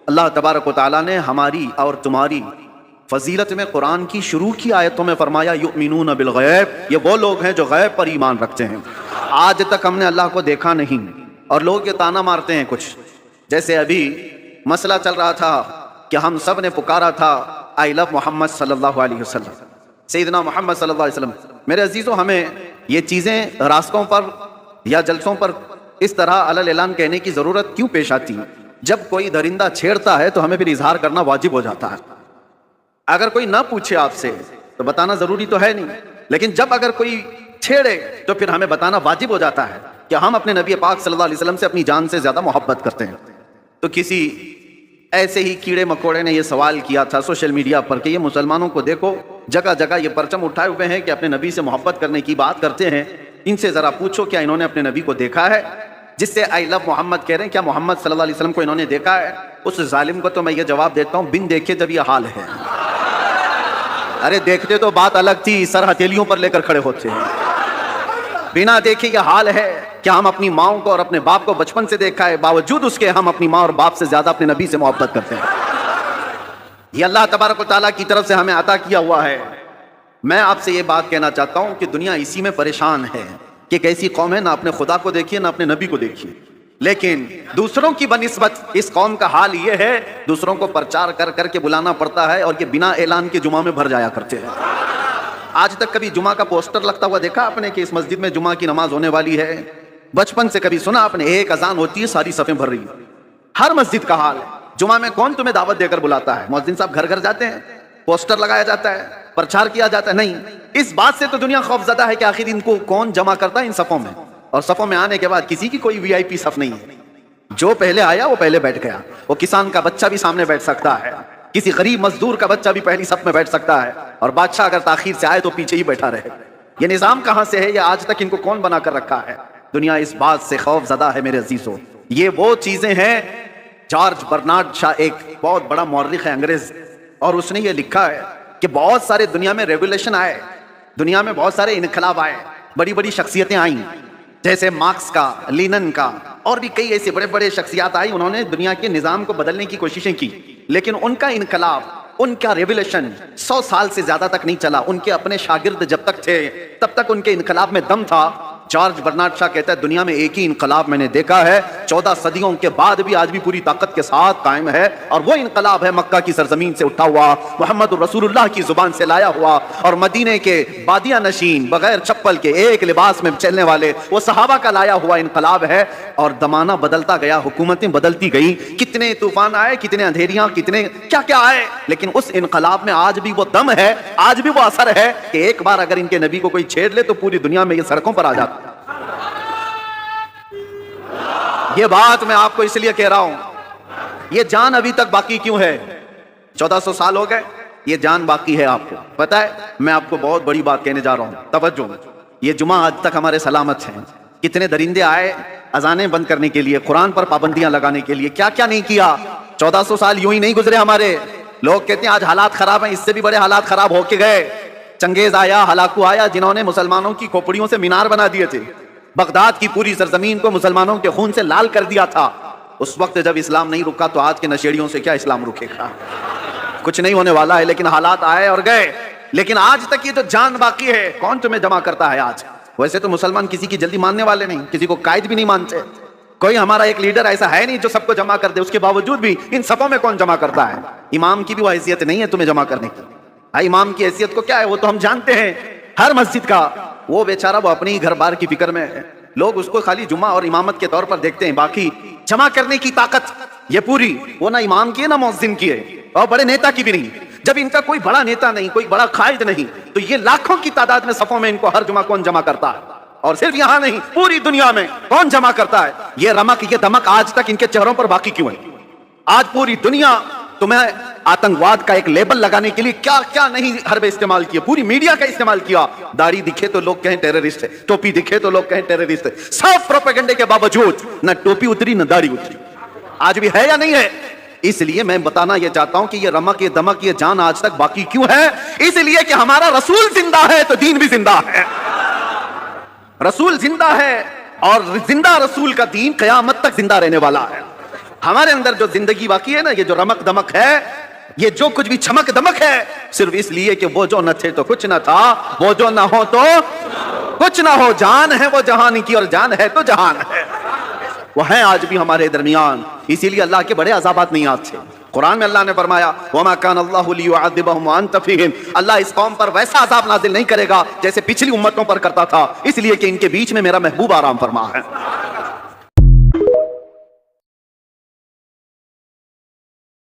اللہ تبارک و تعالیٰ نے ہماری اور تمہاری فضیلت میں قرآن کی شروع کی آیتوں میں فرمایا یؤمنون بالغیب، یہ وہ لوگ ہیں جو غیب پر ایمان رکھتے ہیں۔ آج تک ہم نے اللہ کو دیکھا نہیں، اور لوگ یہ تانا مارتے ہیں کچھ، جیسے ابھی مسئلہ چل رہا تھا کہ ہم سب نے پکارا تھا آئی لو محمد صلی اللہ علیہ وسلم، سیدنا محمد صلی اللہ علیہ وسلم۔ میرے عزیزوں، ہمیں یہ چیزیں راستوں پر یا جلسوں پر اس طرح علی اعلان کہنے کی ضرورت کیوں پیش آتی ہے؟ جب کوئی درندہ چھیڑتا ہے تو ہمیں پھر اظہار کرنا واجب ہو جاتا ہے۔ اگر کوئی نہ پوچھے آپ سے تو بتانا ضروری تو ہے نہیں، لیکن جب اگر کوئی چھیڑے تو پھر ہمیں بتانا واجب ہو جاتا ہے کہ ہم اپنے نبی پاک صلی اللہ علیہ وسلم سے اپنی جان سے زیادہ محبت کرتے ہیں۔ تو کسی ایسے ہی کیڑے مکوڑے نے یہ سوال کیا تھا سوشل میڈیا پر کہ یہ مسلمانوں کو دیکھو جگہ جگہ یہ پرچم اٹھائے ہوئے ہیں کہ اپنے نبی سے محبت کرنے کی بات کرتے ہیں، ان سے ذرا پوچھو کیا انہوں نے اپنے نبی کو دیکھا ہے؟ جس سے آئی لو محمد کہہ رہے ہیں، کیا محمد صلی اللہ علیہ وسلم کو انہوں نے دیکھا ہے؟ اس ظالم کو تو میں یہ جواب دیتا ہوں، بن دیکھے جب یہ حال ہے۔ ارے دیکھتے تو بات الگ تھی، سر ہتھیلیوں پر لے کر کھڑے ہوتے ہیں۔ بنا دیکھے یہ حال ہے کہ ہم اپنی ماؤں کو اور اپنے باپ کو بچپن سے دیکھا ہے، باوجود اس کے ہم اپنی ماں اور باپ سے زیادہ اپنے نبی سے محبت کرتے ہیں۔ یہ اللہ تبارک و تعالیٰ کی طرف سے ہمیں عطا کیا ہوا ہے۔ میں آپ سے یہ بات کہنا چاہتا ہوں کہ دنیا اسی میں پریشان ہے کہ ایک ایسی قوم ہے نہ اپنے خدا کو دیکھیے نہ اپنے نبی کو دیکھیے، لیکن دوسروں کی بنسبت اس قوم کا حال یہ ہے، دوسروں کو پرچار کر کر کے بلانا پڑتا ہے، اور یہ بنا اعلان کے جمعہ میں بھر جایا کرتے ہیں۔ آج تک کبھی جمعہ کا پوسٹر لگتا ہوا دیکھا آپ نے کہ اس مسجد میں جمعہ کی نماز ہونے والی ہے؟ بچپن سے کبھی سنا آپ نے؟ ایک اذان ہوتی ہے ساری صفیں بھر رہی ہیں۔ ہر مسجد کا حال ہے۔ جمعہ میں کون تمہیں دعوت دے کر بلاتا ہے؟ مؤذن صاحب گھر گھر جاتے ہیں، پوسٹر لگایا جاتا ہے، پرچار کیا جاتا ہے؟ نہیں۔ اس بات سے تو دنیا خوف زدہ ہے کہ آخر ان کو کون جمع کرتا ہے ان صفوں میں، اور صفوں میں آنے کے بعد کسی کی کوئی وی آئی پی صف نہیں ہے۔ جو پہلے آیا وہ پہلے بیٹھ گیا۔ وہ کسان کا بچہ بھی سامنے بیٹھ سکتا ہے، کسی غریب مزدور کا بچہ بھی پہلی صف میں بیٹھ سکتا ہے، اور بادشاہ اگر تاخیر سے آئے تو پیچھے ہی بیٹھا رہے۔ یہ نظام کہاں سے ہے؟ یہ آج تک ان کو کون بنا کر رکھا ہے؟ دنیا اس بات سے خوف زدہ ہے میرے عزیزوں۔ یہ وہ چیزیں ہیں۔ جارج برنارڈ شاہ ایک بہت بڑا مورخ ہے انگریز، اور اس نے یہ لکھا ہے کہ بہت سارے دنیا میں ریگولیشن آئے، دنیا میں بہت سارے انقلاب آئے، بڑی بڑی شخصیتیں آئیں، جیسے مارکس کا، لینن کا، اور بھی کئی ایسے بڑے بڑے شخصیات آئی، انہوں نے دنیا کے نظام کو بدلنے کی کوششیں کی، لیکن ان کا انقلاب، ان کا ریولیوشن 100 سال سے زیادہ تک نہیں چلا۔ ان کے اپنے شاگرد جب تک تھے تب تک ان کے انقلاب میں دم تھا۔ جارج برنارڈ شاہ کہتا ہے دنیا میں ایک ہی انقلاب میں نے دیکھا ہے، 14 صدیوں کے بعد بھی آج بھی پوری طاقت کے ساتھ قائم ہے، اور وہ انقلاب ہے مکہ کی سرزمین سے اٹھا ہوا، محمد رسول اللہ کی زبان سے لایا ہوا، اور مدینے کے بادیہ نشین بغیر چپل کے ایک لباس میں چلنے والے وہ صحابہ کا لایا ہوا انقلاب ہے۔ اور زمانہ بدلتا گیا، حکومتیں بدلتی گئی، کتنے طوفان آئے، کتنے اندھیریاں، کتنے کیا کیا آئے، لیکن اس انقلاب میں آج بھی وہ دم ہے، آج بھی وہ اثر ہے کہ ایک بار اگر ان کے نبی کو کوئی چھیڑ لے تو پوری دنیا میں یہ سڑکوں پر آ جاتا۔ یہ بات میں آپ کو اس لیے کہہ رہا ہوں، یہ جان ابھی تک باقی کیوں ہے؟ 1400 سال ہو گئے، یہ جان باقی ہے۔ آپ کو پتا ہے، میں آپ کو بہت بڑی بات کہنے جا رہا ہوں، توجہ۔ یہ جمعہ آج تک ہمارے سلامت ہیں۔ کتنے درندے آئے اذانیں بند کرنے کے لیے، قرآن پر پابندیاں لگانے کے لیے، کیا کیا نہیں کیا۔ 1400 سال یوں ہی نہیں گزرے ہمارے۔ لوگ کہتے ہیں آج حالات خراب ہیں، اس سے بھی بڑے حالات خراب ہو کے گئے۔ چنگیز آیا، ہلاکو آیا، جنہوں نے مسلمانوں کی کھوپڑیوں سے مینار بنا دیے تھے، بغداد کی پوری سرزمین کو مسلمانوں کے خون سے لال کر دیا تھا۔ اس وقت جب اسلام نہیں رکا تو آج کے نشیڑیوں سے کیا اسلام رکے گا؟ کچھ نہیں ہونے والا ہے، لیکن حالات آئے اور گئے۔ لیکن آج تک یہ جو جان باقی ہے، کون تمہیں جمع کرتا ہے آج؟ ویسے تو مسلمان کسی کی جلدی ماننے والے نہیں، کسی کو قائد بھی نہیں مانتے۔ کوئی ہمارا ایک لیڈر ایسا ہے نہیں جو سب کو جمع کر دے، اس کے باوجود بھی ان صفوں میں کون جمع کرتا ہے؟ امام کی بھی وہ حیثیت نہیں ہے تمہیں جمع کرنے کی۔ امام کی حیثیت کو کیا ہے وہ تو ہم جانتے ہیں۔ ہر مسجد کا وہ بیچارہ وہ اپنی ہی گھر بار کی فکر میں ہے، لوگ اس کو خالی جمعہ اور امامت کے طور پر دیکھتے ہیں، باقی جمع کرنے کی طاقت یہ پوری وہ نہ امام کی ہے نہ مؤذن کی ہے، اور بڑے نیتا کی بھی نہیں۔ جب ان کا کوئی بڑا نیتا نہیں، کوئی بڑا قائد نہیں، تو یہ لاکھوں کی تعداد میں صفوں میں ان کو ہر جمعہ کون جمع کرتا ہے؟ اور صرف یہاں نہیں، پوری دنیا میں کون جمع کرتا ہے؟ یہ رمق، یہ دمک آج تک ان کے چہروں پر باقی کیوں ہے؟ آج پوری دنیا تمہیں آتنکواد کا ایک لیبل لگانے کے لیے کیا کیا نہیں حرب استعمال کیا، پوری میڈیا کا استعمال کیا۔ داڑھی دکھے تو لوگ کہیں ٹیررسٹ ہے، ٹوپی دکھے تو لوگ کہیں ٹیررسٹ ہے، سب پروپیگنڈے کے باوجود نہ ٹوپی اتری نہ داڑھی اتری۔ آج بھی ہے یا نہیں ہے؟ اس لیے میں بتانا یہ چاہتا ہوں کہ یہ رمق، یہ دمک، یہ جان آج تک باقی کیوں ہے؟ اس لیے کہ ہمارا رسول زندہ ہے تو دین بھی زندہ ہے۔ رسول زندہ ہے، اور زندہ رسول کا دین قیامت تک زندہ رہنے والا ہے۔ ہمارے اندر جو زندگی باقی ہے نا، یہ جو رمق دمک ہے، یہ جو کچھ بھی چمک دمک ہے، صرف اس لیے کہ وہ جو نہ تھے تو کچھ نہ تھا، وہ جو نہ ہو تو کچھ نہ ہو، جان ہے وہ جہان کی اور جان ہے تو جہان ہے، وہ ہیں آج بھی ہمارے درمیان. اسی لیے اللہ کے بڑے عذابات نہیں آتے. قرآن میں اللہ نے فرمایا وَمَا كَانَ اللَّهُ لِيُعَذِّبَهُمْ وَأَنْتَ فِيهِمْ، اللہ اس قوم پر ویسا عذاب نازل نہیں کرے گا جیسے پچھلی امتوں پر کرتا تھا، اس لیے کہ ان کے بیچ میں میرا محبوب آرام فرما ہے.